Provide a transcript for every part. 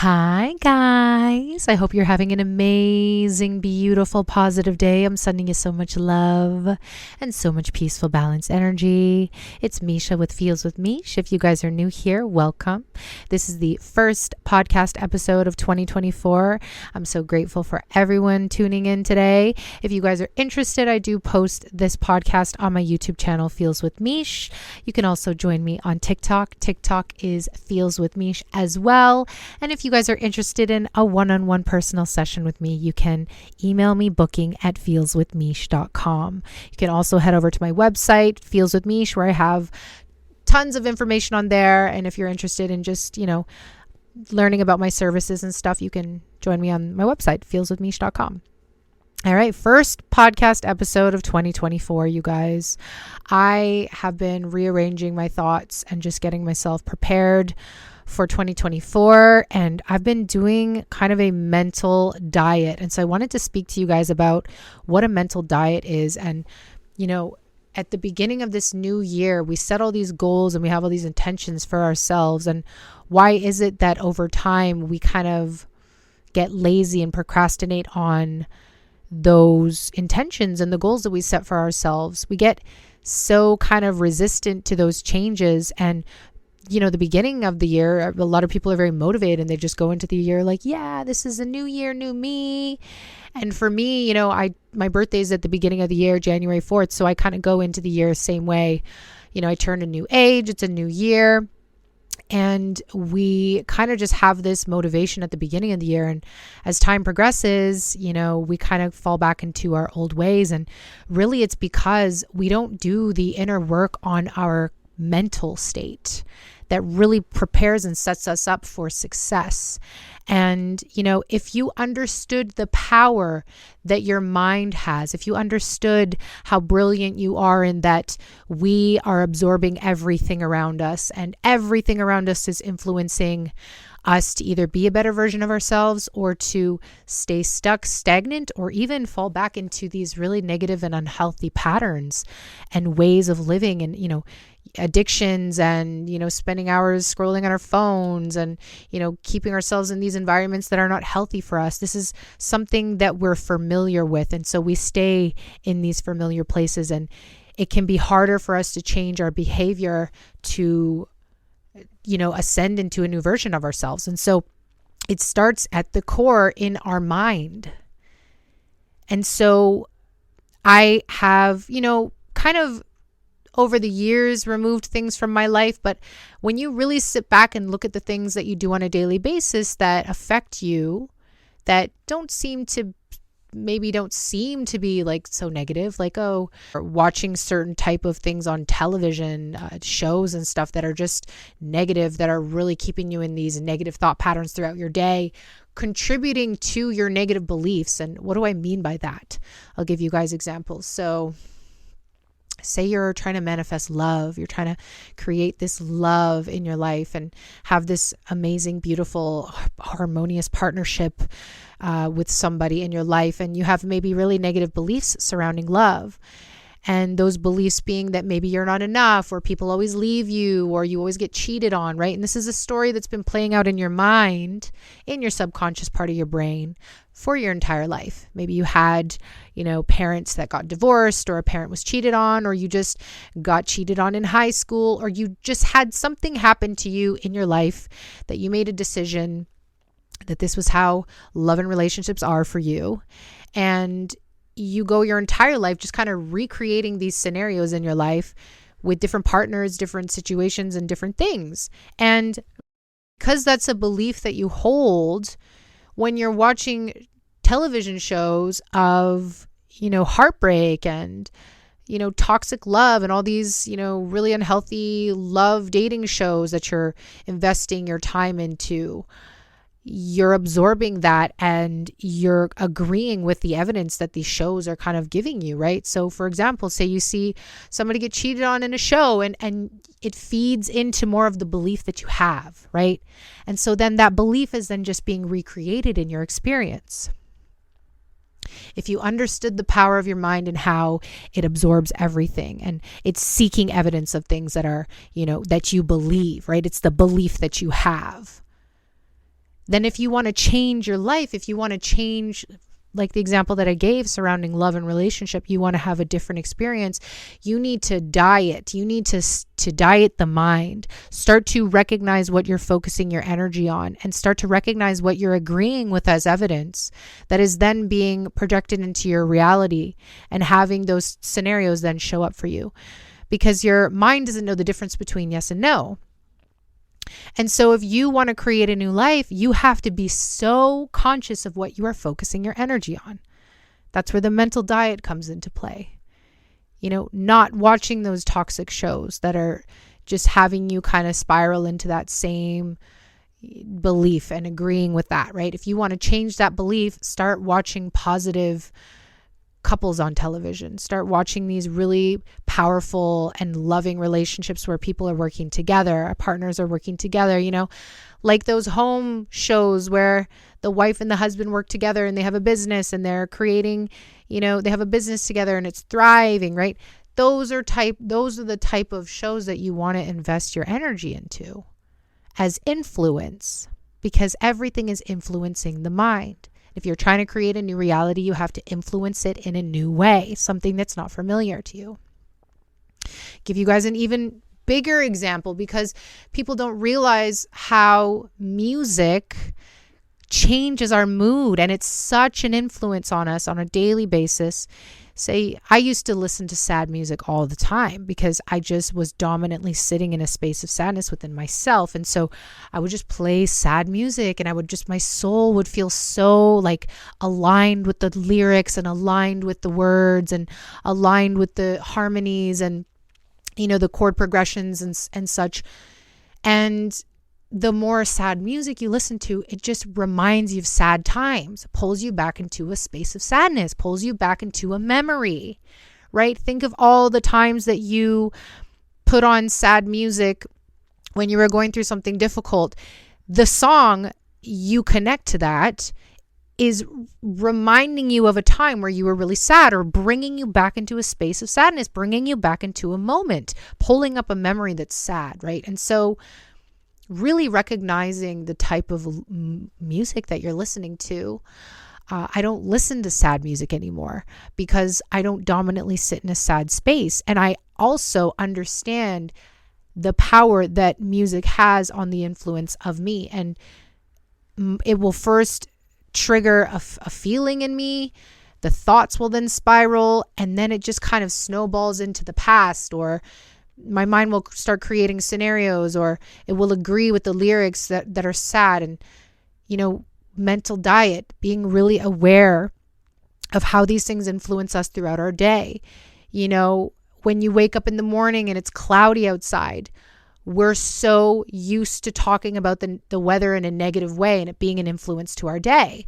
Hi, guys. I hope you're having an amazing, beautiful, positive day. I'm sending you so much love and so much peaceful, balanced energy. It's Misha with Feels with Meesh. If you guys are new here, welcome. This is the first podcast episode of 2024. I'm so grateful for everyone tuning in today. If you guys are interested, I do post this podcast on my YouTube channel, Feels with Meesh. You can also join me on TikTok. TikTok is Feels with Meesh as well. And if you guys are interested in a one-on-one personal session with me, you can email me booking@feelswithmeesh.com. You can also head over to my website, Feels with Meesh, where I have tons of information on there. And if you're interested in just, learning about my services and stuff, you can join me on my website, feelswithmeesh.com. All right, first podcast episode of 2024, you guys. I have been rearranging my thoughts and just getting myself prepared for 2024, and I've been doing kind of a mental diet. And so I wanted to speak to you guys about what a mental diet is. And, at the beginning of this new year, we set all these goals and we have all these intentions for ourselves. And why is it that over time we kind of get lazy and procrastinate on those intentions and the goals that we set for ourselves? We get so kind of resistant to those changes. And the beginning of the year, a lot of people are very motivated and they just go into the year like, yeah, this is a new year, new me. And for me, my birthday is at the beginning of the year, January 4th. So I kind of go into the year same way. I turned a new age, it's a new year. And we kind of just have this motivation at the beginning of the year. And as time progresses, we kind of fall back into our old ways. And really it's because we don't do the inner work on our mental state that really prepares and sets us up for success. And, if you understood the power that your mind has, if you understood how brilliant you are in that we are absorbing everything around us and everything around us is influencing us to either be a better version of ourselves or to stay stuck, stagnant, or even fall back into these really negative and unhealthy patterns and ways of living and, addictions and, spending hours scrolling on our phones and, keeping ourselves in these environments that are not healthy for us. This is something that we're familiar with. And so we stay in these familiar places, and it can be harder for us to change our behavior to ascend into a new version of ourselves. And so it starts at the core in our mind. And so I have, kind of over the years removed things from my life. But when you really sit back and look at the things that you do on a daily basis that affect you, that don't seem to be like so negative, like, or watching certain type of things on television, shows and stuff that are just negative, that are really keeping you in these negative thought patterns throughout your day, contributing to your negative beliefs. And what do I mean by that? I'll give you guys examples. So say you're trying to manifest love, you're trying to create this love in your life and have this amazing, beautiful, harmonious partnership with somebody in your life. And you have maybe really negative beliefs surrounding love. And those beliefs being that maybe you're not enough, or people always leave you, or you always get cheated on, right? And this is a story that's been playing out in your mind, in your subconscious part of your brain for your entire life. Maybe you had, parents that got divorced, or a parent was cheated on, or you just got cheated on in high school, or you just had something happen to you in your life that you made a decision that this was how love and relationships are for you. And you go your entire life just kind of recreating these scenarios in your life with different partners, different situations, and different things. And because that's a belief that you hold, when you're watching television shows of, heartbreak and, toxic love and all these, really unhealthy love dating shows that you're investing your time into, you're absorbing that and you're agreeing with the evidence that these shows are kind of giving you, right? So for example, say you see somebody get cheated on in a show and it feeds into more of the belief that you have, right? And so then that belief is then just being recreated in your experience. If you understood the power of your mind and how it absorbs everything and it's seeking evidence of things that are, that you believe, right? It's the belief that you have. Then if you want to change your life, if you want to change, like the example that I gave surrounding love and relationship, you want to have a different experience, you need to diet. You need to diet the mind. Start to recognize what you're focusing your energy on, and start to recognize what you're agreeing with as evidence that is then being projected into your reality, and having those scenarios then show up for you, because your mind doesn't know the difference between yes and no. And so if you want to create a new life, you have to be so conscious of what you are focusing your energy on. That's where the mental diet comes into play. Not watching those toxic shows that are just having you kind of spiral into that same belief and agreeing with that, right? If you want to change that belief, start watching positive couples on television. Start watching these really powerful and loving relationships where people are working together, partners are working together, like those home shows where the wife and the husband work together and they have a business and they're creating, they have a business together and it's thriving, right? Those are the type of shows that you want to invest your energy into as influence, because everything is influencing the mind. If you're trying to create a new reality, you have to influence it in a new way, something that's not familiar to you. Give you guys an even bigger example, because people don't realize how music changes our mood, and it's such an influence on us on a daily basis. Say, I used to listen to sad music all the time because I just was dominantly sitting in a space of sadness within myself. And so I would just play sad music, and my soul would feel so like aligned with the lyrics and aligned with the words and aligned with the harmonies and, the chord progressions and such. And the more sad music you listen to, it just reminds you of sad times, pulls you back into a space of sadness, pulls you back into a memory, right? Think of all the times that you put on sad music when you were going through something difficult. The song, you connect to that, is reminding you of a time where you were really sad, or bringing you back into a space of sadness, bringing you back into a moment, pulling up a memory that's sad, right? And so really recognizing the type of music that you're listening to. I don't listen to sad music anymore because I don't dominantly sit in a sad space. And I also understand the power that music has on the influence of me. And it will first trigger a feeling in me. The thoughts will then spiral, and then it just kind of snowballs into the past, or my mind will start creating scenarios, or it will agree with the lyrics that are sad. And, mental diet, being really aware of how these things influence us throughout our day. When you wake up in the morning and it's cloudy outside, we're so used to talking about the weather in a negative way and it being an influence to our day.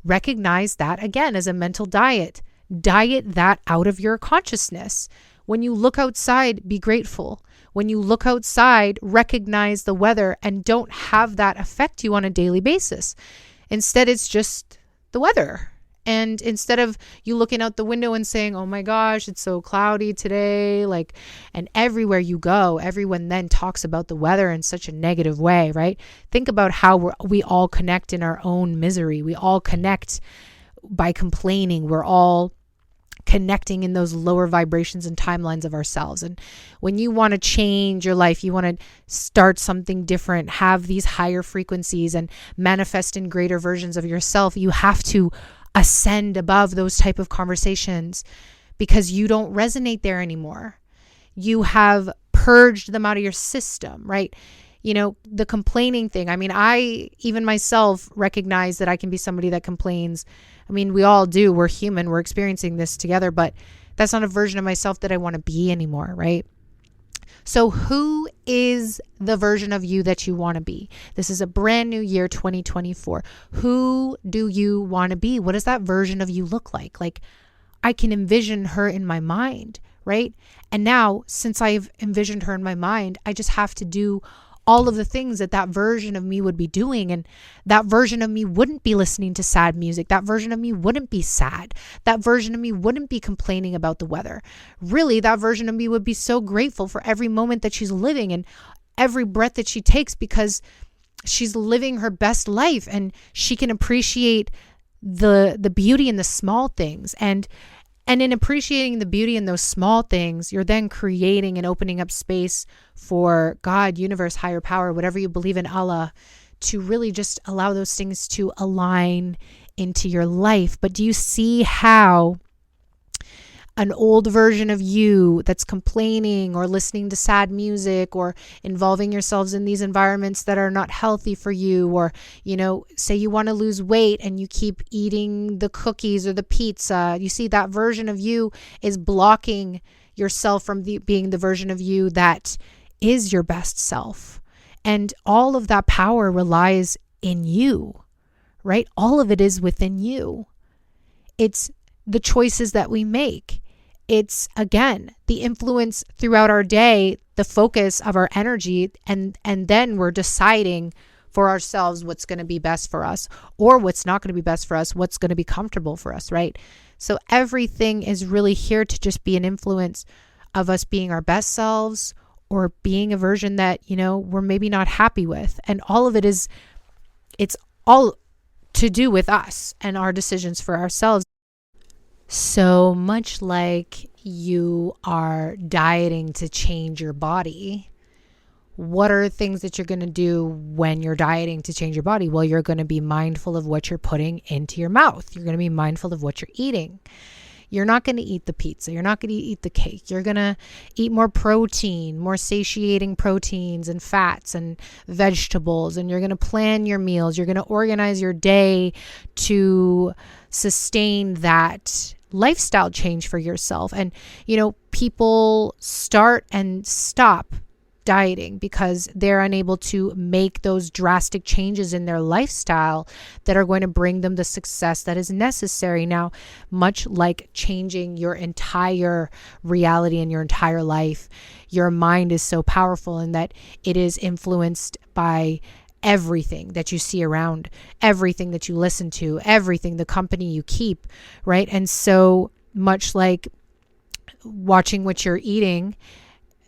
Recognize that again as a mental diet. Diet that out of your consciousness. When you look outside, be grateful. When you look outside, recognize the weather and don't have that affect you on a daily basis. Instead, it's just the weather. And instead of you looking out the window and saying, oh my gosh, it's so cloudy today, and everywhere you go, everyone then talks about the weather in such a negative way, right? Think about how we all connect in our own misery. We all connect by complaining. We're all connecting in those lower vibrations and timelines of ourselves. And when you want to change your life, you want to start something different, have these higher frequencies and manifest in greater versions of yourself, you have to ascend above those type of conversations, because you don't resonate there anymore. You have purged them out of your system, right? The complaining thing. I even myself recognize that I can be somebody that complains. We all do. We're human. We're experiencing this together, but that's not a version of myself that I want to be anymore, right? So who is the version of you that you want to be? This is a brand new year, 2024. Who do you want to be? What does that version of you look like? I can envision her in my mind, right? And now, since I've envisioned her in my mind, I just have to do all of the things that version of me would be doing. And that version of me wouldn't be listening to sad music. That version of me wouldn't be sad. That version of me wouldn't be complaining about the weather. Really, that version of me would be so grateful for every moment that she's living and every breath that she takes, because she's living her best life, and she can appreciate the beauty in the small things. And in appreciating the beauty in those small things, you're then creating and opening up space for God, universe, higher power, whatever you believe in, Allah, to really just allow those things to align into your life. But do you see how an old version of you that's complaining or listening to sad music or involving yourselves in these environments that are not healthy for you, or, say you want to lose weight and you keep eating the cookies or the pizza, you see that version of you is blocking yourself from being the version of you that is your best self. And all of that power relies in you, right? All of it is within you. It's the choices that we make. It's, again, the influence throughout our day, the focus of our energy, and then we're deciding for ourselves what's going to be best for us, or what's not going to be best for us, what's going to be comfortable for us, right? So everything is really here to just be an influence of us being our best selves, or being a version that, we're maybe not happy with. And all of it is, it's all to do with us and our decisions for ourselves. So much like you are dieting to change your body, what are things that you're going to do when you're dieting to change your body? Well, you're going to be mindful of what you're putting into your mouth. You're going to be mindful of what you're eating. You're not going to eat the pizza. You're not going to eat the cake. You're going to eat more protein, more satiating proteins and fats and vegetables. And you're going to plan your meals. You're going to organize your day to sustain that lifestyle change for yourself. And, people start and stop dieting because they're unable to make those drastic changes in their lifestyle that are going to bring them the success that is necessary. Now, much like changing your entire reality and your entire life, your mind is so powerful in that it is influenced by everything that you see around, everything that you listen to, everything, the company you keep, right? And so much like watching what you're eating,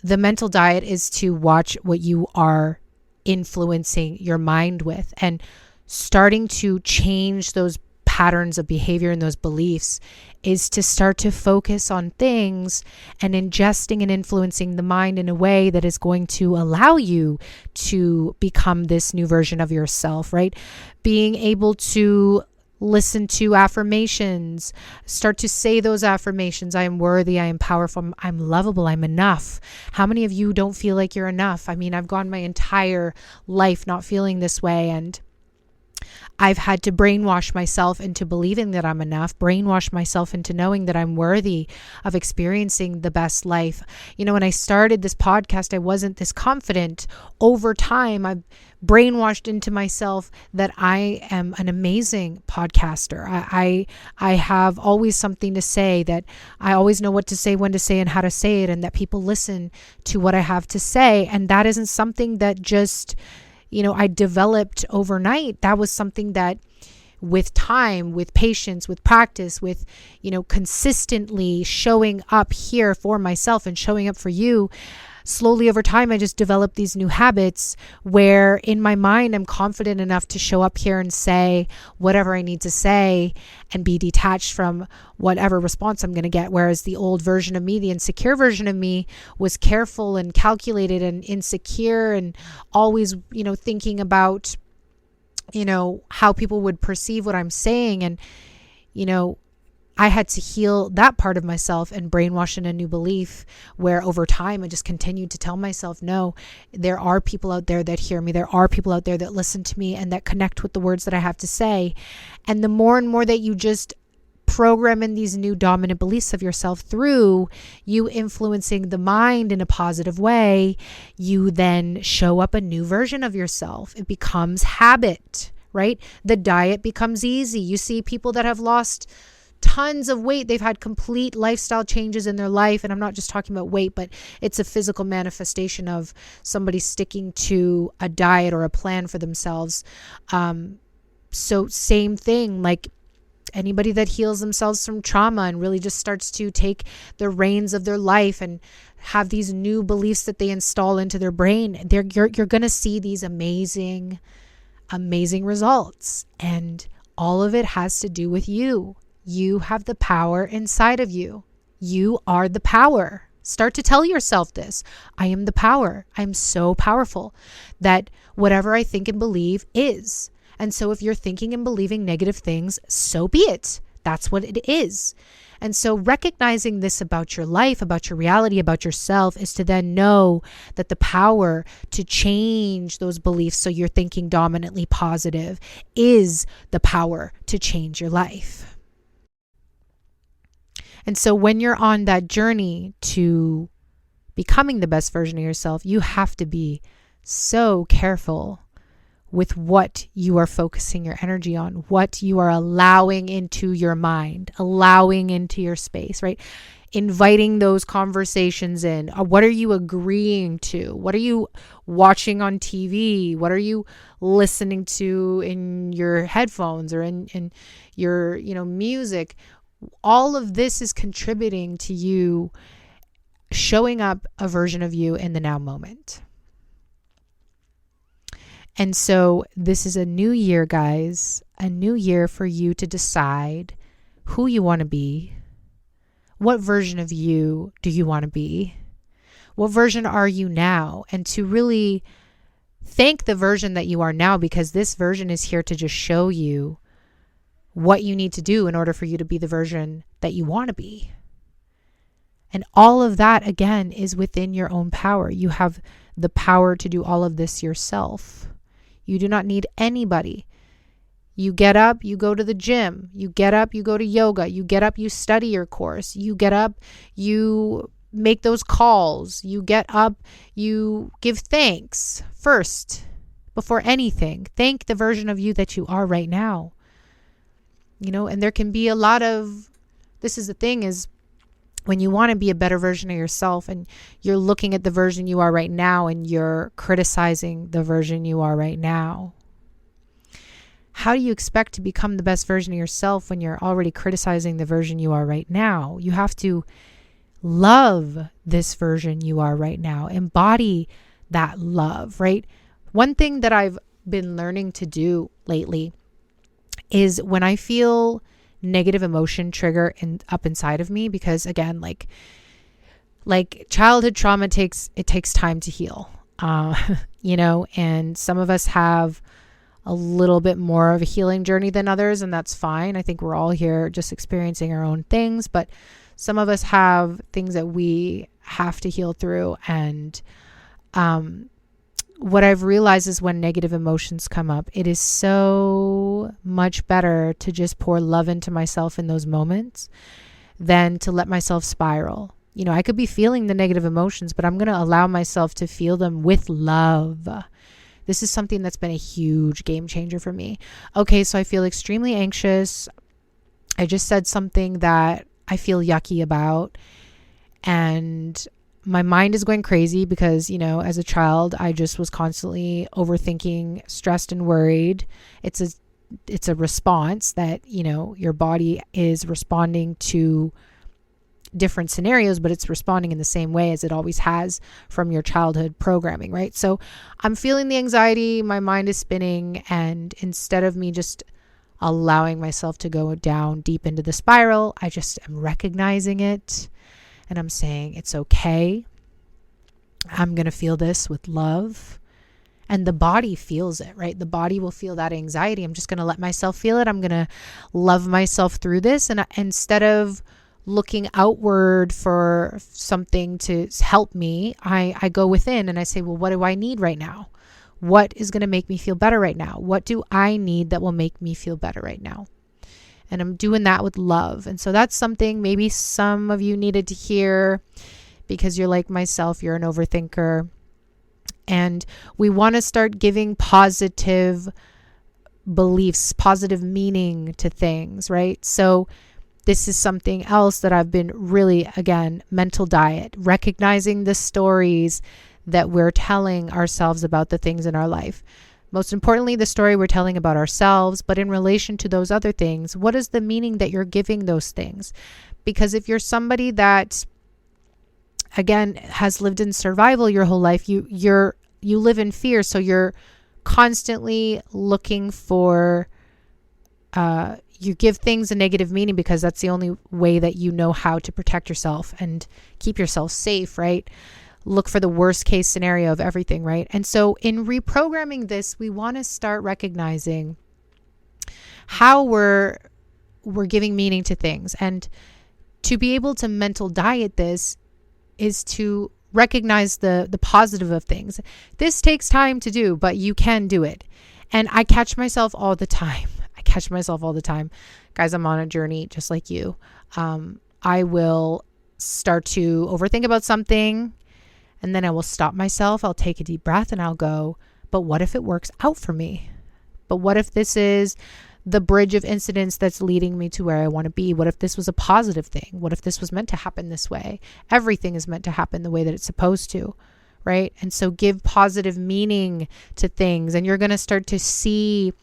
the mental diet is to watch what you are influencing your mind with, and starting to change those patterns of behavior and those beliefs is to start to focus on things and ingesting and influencing the mind in a way that is going to allow you to become this new version of yourself, right? Being able to listen to affirmations, start to say those affirmations. I am worthy, I am powerful, I'm lovable, I'm enough. How many of you don't feel like you're enough? I mean, I've gone my entire life not feeling this way, and I've had to brainwash myself into believing that I'm enough, brainwash myself into knowing that I'm worthy of experiencing the best life. When I started this podcast, I wasn't this confident. Over time, I've brainwashed into myself that I am an amazing podcaster. I have always something to say, that I always know what to say, when to say, and how to say it, and that people listen to what I have to say. And that isn't something that just I developed overnight. That was something that with time, with patience, with practice, with, consistently showing up here for myself and showing up for you, slowly over time, I just developed these new habits where in my mind, I'm confident enough to show up here and say whatever I need to say and be detached from whatever response I'm going to get. Whereas the old version of me, the insecure version of me, was careful and calculated and insecure and always, thinking about, how people would perceive what I'm saying. And, I had to heal that part of myself and brainwash in a new belief where over time I just continued to tell myself, no, there are people out there that hear me. There are people out there that listen to me and that connect with the words that I have to say. And the more and more that you just program in these new dominant beliefs of yourself through you influencing the mind in a positive way, you then show up a new version of yourself. It becomes habit, right? The diet becomes easy. You see people that have lost tons of weight. They've had complete lifestyle changes in their life. And I'm not just talking about weight, but it's a physical manifestation of somebody sticking to a diet or a plan for themselves. So same thing, like anybody that heals themselves from trauma and really just starts to take the reins of their life and have these new beliefs that they install into their brain, you're going to see these amazing results. And all of it has to do with you. You have the power inside of you. You are the power. Start to tell yourself this. I am the power. I'm so powerful that whatever I think and believe is. And so if you're thinking and believing negative things, so be it. That's what it is. And so recognizing this about your life, about your reality, about yourself, is to then know that the power to change those beliefs so you're thinking dominantly positive is the power to change your life. And so when you're on that journey to becoming the best version of yourself, you have to be so careful with what you are focusing your energy on, what you are allowing into your mind, allowing into your space, right? Inviting those conversations in. What are you agreeing to? What are you watching on TV? What are you listening to in your headphones or in your, music? All of this is contributing to you showing up a version of you in the now moment. And so this is a new year, guys, a new year for you to decide who you want to be. What version of you do you want to be? What version are you now? And to really thank the version that you are now, because this version is here to just show you what you need to do in order for you to be the version that you want to be. And all of that, again, is within your own power. You have the power to do all of this yourself. You do not need anybody. You get up, you go to the gym. You get up, you go to yoga. You get up, you study your course. You get up, you make those calls. You get up, you give thanks first before anything. Thank the version of you that you are right now. And there can be a lot of, this is the thing, is when you want to be a better version of yourself and you're looking at the version you are right now and you're criticizing the version you are right now. How do you expect to become the best version of yourself when you're already criticizing the version you are right now? You have to love this version you are right now. Embody that love, right? One thing that I've been learning to do lately is when I feel negative emotion trigger up inside of me, because again, like childhood trauma takes time to heal, and some of us have a little bit more of a healing journey than others, and that's fine. I think we're all here just experiencing our own things, but some of us have things that we have to heal through. And what I've realized is when negative emotions come up, it is so much better to just pour love into myself in those moments than to let myself spiral. I could be feeling the negative emotions, but I'm going to allow myself to feel them with love. This is something that's been a huge game changer for me. Okay, so I feel extremely anxious. I just said something that I feel yucky about, and my mind is going crazy because, as a child, I just was constantly overthinking, stressed and worried. It's a response that, your body is responding to different scenarios, but it's responding in the same way as it always has from your childhood programming, right? So I'm feeling the anxiety, my mind is spinning, and instead of me just allowing myself to go down deep into the spiral, I just am recognizing it. And I'm saying, it's okay. I'm going to feel this with love. And the body feels it, right? The body will feel that anxiety. I'm just going to let myself feel it. I'm going to love myself through this. And instead of looking outward for something to help me, I go within and I say, well, what do I need right now? What is going to make me feel better right now? What do I need that will make me feel better right now? And I'm doing that with love. And so that's something maybe some of you needed to hear because you're like myself, you're an overthinker. And we want to start giving positive beliefs, positive meaning to things, right? So this is something else that I've been really, again, mental diet, recognizing the stories that we're telling ourselves about the things in our life. Most importantly, the story we're telling about ourselves, but in relation to those other things, what is the meaning that you're giving those things? Because if you're somebody that, again, has lived in survival your whole life, you live in fear. So you're constantly looking for, you give things a negative meaning because that's the only way that you know how to protect yourself and keep yourself safe, right? Look for the worst case scenario of everything, right? And so in reprogramming this, we want to start recognizing how we're giving meaning to things. And to be able to mental diet this is to recognize the positive of things. This takes time to do, but you can do it. And I catch myself all the time. Guys, I'm on a journey just like you. I will start to overthink about something, and then I will stop myself. I'll take a deep breath and I'll go, but what if it works out for me? But what if this is the bridge of incidents that's leading me to where I want to be? What if this was a positive thing? What if this was meant to happen this way? Everything is meant to happen the way that it's supposed to, right? And so give positive meaning to things, and you're going to start to see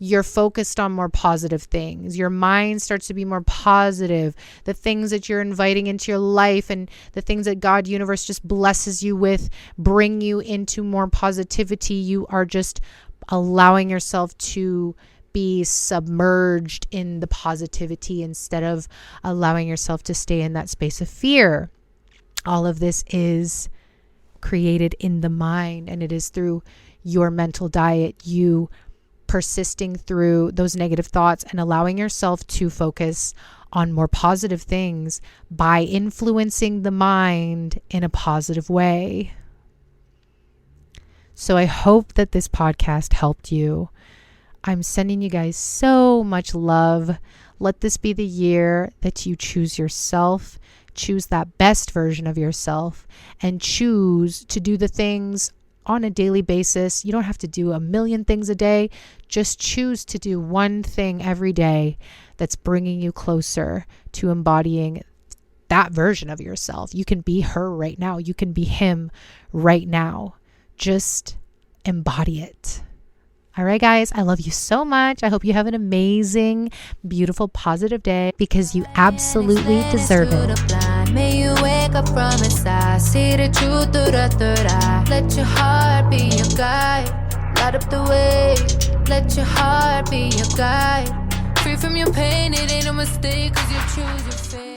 you're focused on more positive things. Your mind starts to be more positive. The things that you're inviting into your life and the things that God, universe just blesses you with bring you into more positivity. You are just allowing yourself to be submerged in the positivity instead of allowing yourself to stay in that space of fear. All of this is created in the mind, and it is through your mental diet, you persisting through those negative thoughts and allowing yourself to focus on more positive things by influencing the mind in a positive way. So I hope that this podcast helped you. I'm sending you guys so much love. Let this be the year that you choose yourself, choose that best version of yourself, and choose to do the things on a daily basis. You don't have to do a million things a day. Just choose to do one thing every day that's bringing you closer to embodying that version of yourself. You can be her right now. You can be him right now. Just embody it. All right, guys, I love you so much. I hope you have an amazing, beautiful, positive day because you absolutely deserve it. May you wake up from inside, see the truth through the third eye. Let your heart be your guide, light up the way. Let your heart be your guide. Free from your pain, it ain't no mistake, 'cause you choose your fate.